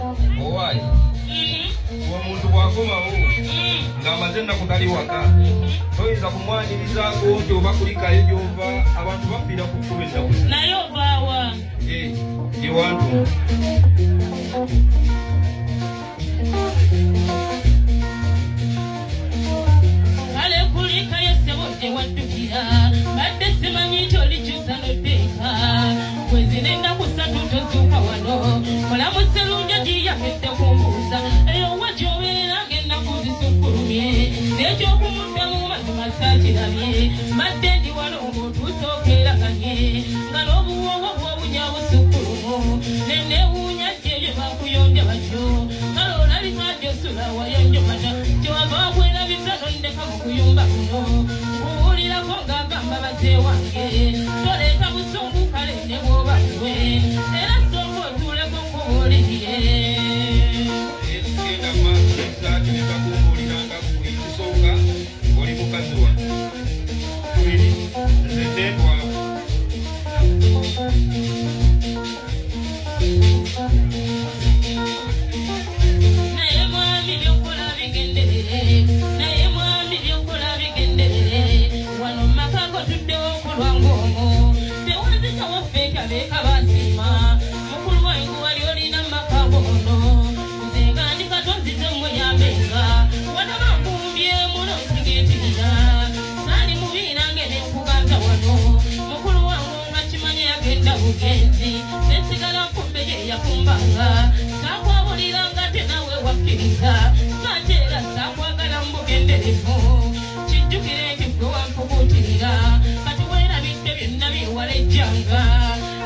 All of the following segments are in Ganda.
Owai. Omuntu bwakomawo ng'amaze ennaku gali waka toyinza kumwanyirizaako nti oba kulikayo gy'ova abantu bafiira ku kkuba ennaku naye ovaawa gye wantu kale kulikayo ssebo gye waddukira badde simanyi nti olikyusa n'oddeeka mwezi n'ennaku ssatu tozuuka wano mulamu sserunja giyafedde kumbuuza eyo wa gy'obeera ng'ennaku zisukkulumye n'ekyokumuddamu mazima saakirabye badde ndi wano ng'otuusa okeeraganye nga n'obuwoowo bw'obunya busukkulumu nenneewuunya gyebyo bakuyonja batyo kale olabika gy'osula wayonjomata gyewava bwerabiza nondeka mu kuyumba kuno kubuulirako ng'agamba bazee wange toleeta busungu kale ne bw'oba gwe era sooka otuuleko nkubuulirire ekigenda maaso esaati ne bakubuuliranga kuyisooka oli mukazi wa kubiri nze teetwala naye mwami by'okola bigenderere naye mwami by'okola bigenderere wano mumaka gotuddewo okulwa ng'omwo tewanzika waffe kabeeka basiima mukulu wange wali olina maka gono nze nga ndi katonzize mmuyambenga wadaba nkumbyemu n'onsigeetirira saali mubi nange ne nkuganza wano mukulu wange nga kimanyi yagenda bugenzi nesigala nfumbe gye yafumbanga saakwabuliranga te nawe wakkiriza saate era saakwagala mu bugenderevu kijjukire nti gwe wanfubuutirira kati weerabidde byonna byewalejjanga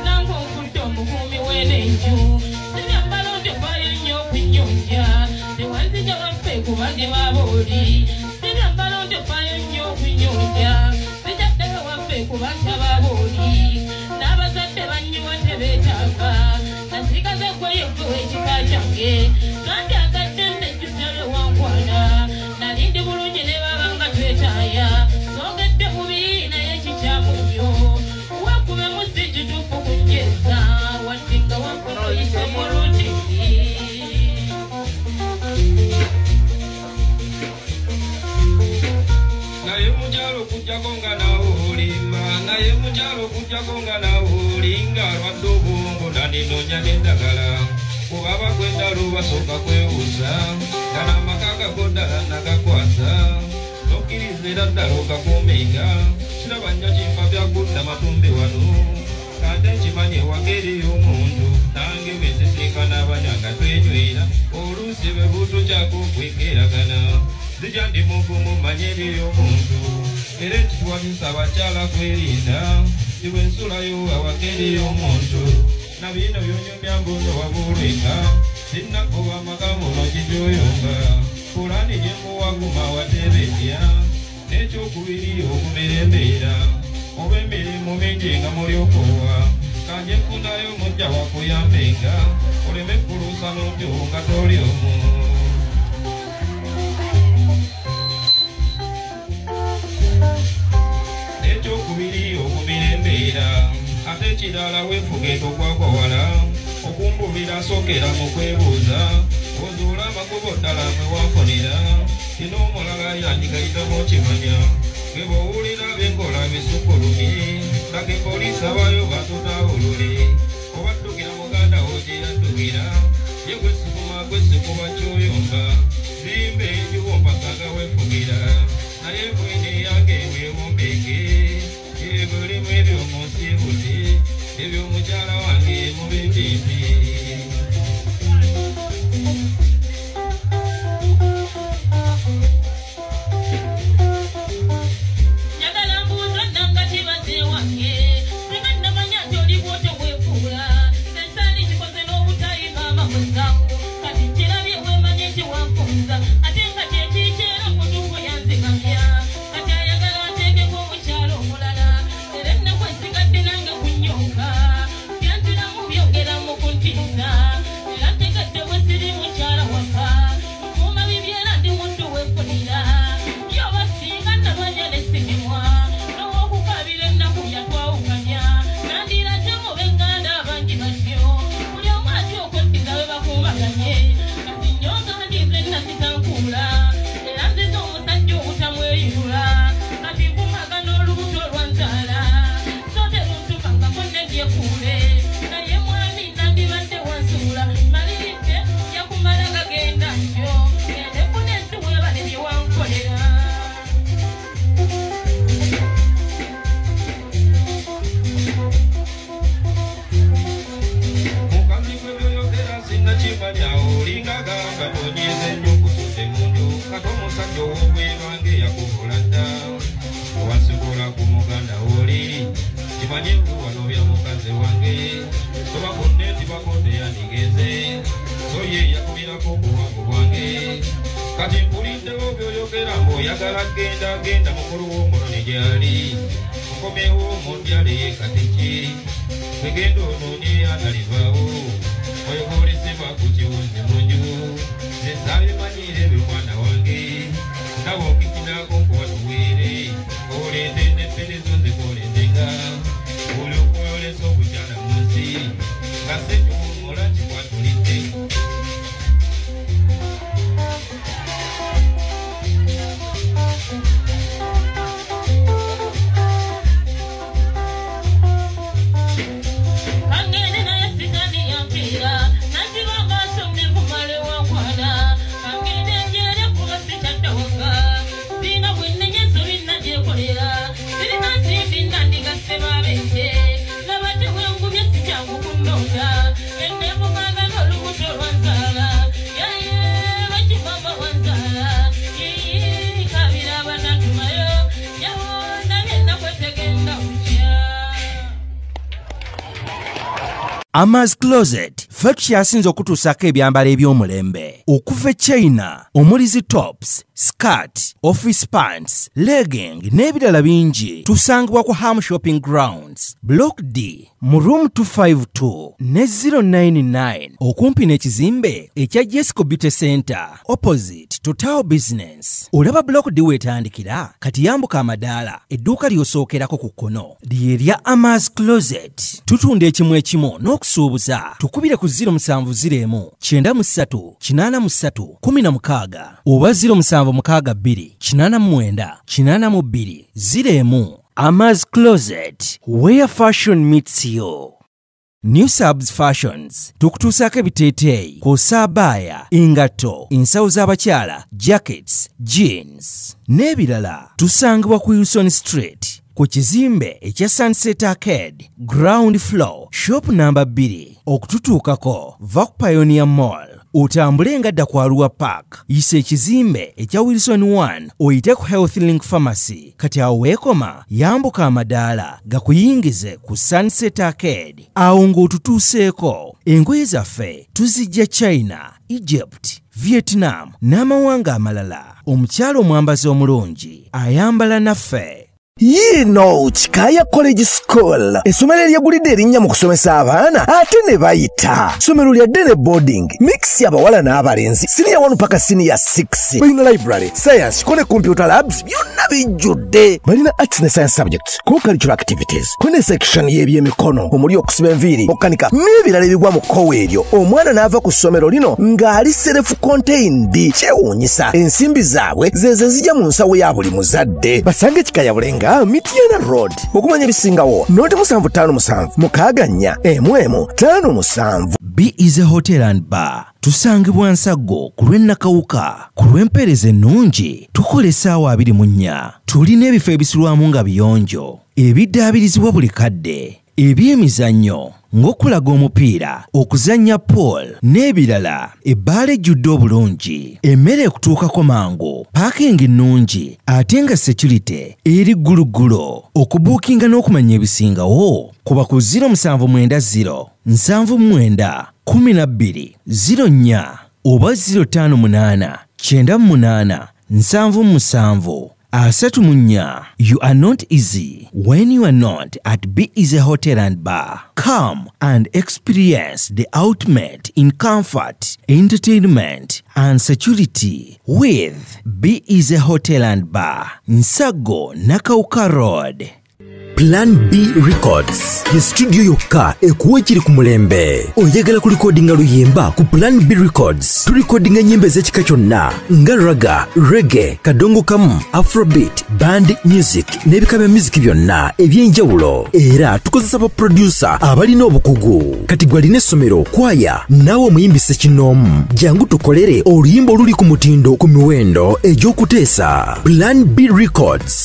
nange onfudde omukuumi w'enenju sibyambalo ndefaayo nnyo okunyonja tewanzija waffe kubage babooli sibyambalo ndefaayo nnyo okunyonja sijaddayo waffe kubanja babooli n'abazadde bannyiwa tebeetaaga nasigaze gweyoggowa ekika kyange sandyagadde nnejjutale wankwana nali ndi bulungi ne baba nga twetaaya songedde bubi naye kikyamu nnyo wakube muzzi kituufu kunjeza wadde nga wankwana oyise mulutiri naye mukyalo okujjako nga nawe olimba naye mukyalo okujjako nga nawe olinga alwadde obwongo naninonya n'eddagala kuba bakwendala obasooka kwebuuza gana amaka gago ddala nagakwasa nokkiriza era ddala okakuumenga kiraba nnyo kimpa byakudda matumbe wano kante nkimanyi ewageriyo omuntu nange bwesisinkana abanyanga twenywera oluusi bwe butukyako okwegeragana zija ndi mugumu manye eriyo omuntu era ekituwanyisa abakyala kwerinda ibwe nsulayo awageriyo omuntu na bino byonyumya mbuno wabuulweka sinnakuba amagamuno gigyoyomba kulani gyemuwaguma watebetya n'ekyokubiri okumera embeera oba emirimu mingi nga mulyokowa kanje nfunayo mujja wakuyambenga oleme kuluusa n'otyo nga toli omu ekyokubiri okumira embeera ate ekirala weefugeeta okwakwawala okumbulira sookera mu kwebuuza ozuula amagobo ddala mwe wafunira kino omulala yandigayitamu okimanya bwe bw'owulira byenkola bisukkulumi laga epoliisi abayo batutaawulule oba ddukira muganda wo gye yaddukira ye gwesukuma gwesikuba kyoyomba zimba enjuwo mpaka nga weefugira naye bwene yange weewombeeke ebirimu ebyomunsi buti ebyomukyala wange mubintimbi njagala mbuuza nangati bazee wange singa nnamanya nti oli bwotyo bwefuula sensaani kikoze n'obutayiga amawezangu kati nkirabye wemanye nti wanfunza ate nga kyekikyera mutuufu yanzigamya kati ayagala ateekeko omukyalo omulala era ennaku esigadde nange kunyonka byantiramu byogera mu kuntiisa era ntegadde bwe siri mukyala waka nkuuma bibyera ndi muddu wefunira yoba singa namanya nesimimwa n'owokukabira ennaku yatwawukanya nandiraze mu b'eŋŋanda abangi batyo buli omu atya okwekkiza we bakumbaganye manya olinga gamba tonyeze nnyo kusute munju kati omusajja ow'obwebange yakubulanda wasigula ku muganda oli kimanye wano bya mukazi wange tobakodde tibakodde yandigeze so ye yakubirako obuwangu bwange kati mpuliddewo by'oyogera ng'oyagala genda mukulu w'omuloni gyali nkomewo mondyale kati ki wegenda onoonye atalivaawo oyokolesebwa ku kiwunzi munju zesabimanyire by'omwana wange nawe okikinako nkuwatuweere oleete n'epperezo nzekolendenga oli okwolesa obukyala mu nsi nga sekiwumola kikwatulidde Ama's Closet ffe tukyasinza okutuusako ebyambalo eby'omulembe okuva China omulizi tops, skirt, office pants, legging n'ebirala bingi tusangibwa ku Ham Shopping Grounds Block D mu room 252 ne 099 okumpi n'ekizimbe ekya Jesco Beauty Center opposite to Tower Business. Olaba Block D wetandikira kati yambuka amadaala edduuka ly'osookerako ku kkono lyerya Ama's Closet. Tutunda ekimu ekimu n'okusuubuza tukubire ku 0701 93 83 16 oba 0762 89 82 01. Ama's Closet, where fashion meets you. New Subs Fashions tukutuusako ebiteeteeyi kw'ossa abaya, engatto, ensawo z'abakyala, jackets, jeans n'ebirala. Tusangibwa ku Wilson Street ku kizimbe ekya Sunset Arcade ground floor shop number 2. Okututuukako va ku Pioneer Mall otambule ngadda ku Arua Park yise ekizimbe ekya Wilson 1 oyite ku Health Link Pharmacy. Kati awo weekoma yambuka amadaala gakuyingize ku Sunset Arcade awo ng'otutuuseeko. Engoye zaffe tuzijja China, Egypt, Vietnam n'amawanga amalala. Omukyala omwambazi omulungi ayambala naffe. Yino Chikaya College School essomero eryegulidde erinnya mu kusomesa abaana ate ne bayita ssomero lya Dene boarding mix y'abawala n'abalenzi senior 1 paka senior 6 balina library science ko ne computer labs byonna bijjudde balina arts ne science subjects ko cultural activities ko ne section y'ebyemikono omuli okusiba enviiri okukanika n'ebirala ebigwa mu kkowe eryo. Omwana n'ava ku ssomero lino ng'ali self contained kyewuunyisa ensimbi zaabwe zeze zijja mu nsawo ya buli muzadde. Basange Chikaya Bulenga Mitiana Road okumanya ebisingawo noti 757 mukaganya emwemu 57. B is a hotel and bar. Tusangibwa Nsago ku lw'Ennakawuka ku lw'empeereza ennungi tukola essaawa 24. Tulina ebifo ebisulwamu nga biyonjo ebiddaabirizibwa buli kadde ebyemizannyo ng'okulaga omupiira, okuzannya pool n'ebirala. Ebbaala ejjudde obulungi, emmere ekutuukako mangu, paakingi nnungi ate nga security eri gguluggulo. Okubuukinga n'okumanya ebisingawo kuba ku 0790 79 12 04 oba 058 98 77 34. You are not easy when you are not at B Easy Hotel and Bar. Come and experience the ultimate in comfort, entertainment and security with B Easy Hotel and Bar, Nsago, Nakauka Road. Plan B Records ye studio yokka ekuwa ekiri ku mulembe. Oyagala ku recordinga luyimba ku Plan B Records tu recordinga nyimbe z'ekika kyonna nga raga, reggae, kadongo kamu, afrobeat, band music n'ebika bya music byonna eby'enjawulo. Era tukozesa ba producer abalina obukugu. Kati gwalina essomero, kwaya naawe omuyimbise kinoomu, jangu tukolere oluyimba oluli ku mutindo ku miwendo egy'okuteesa. Plan B Records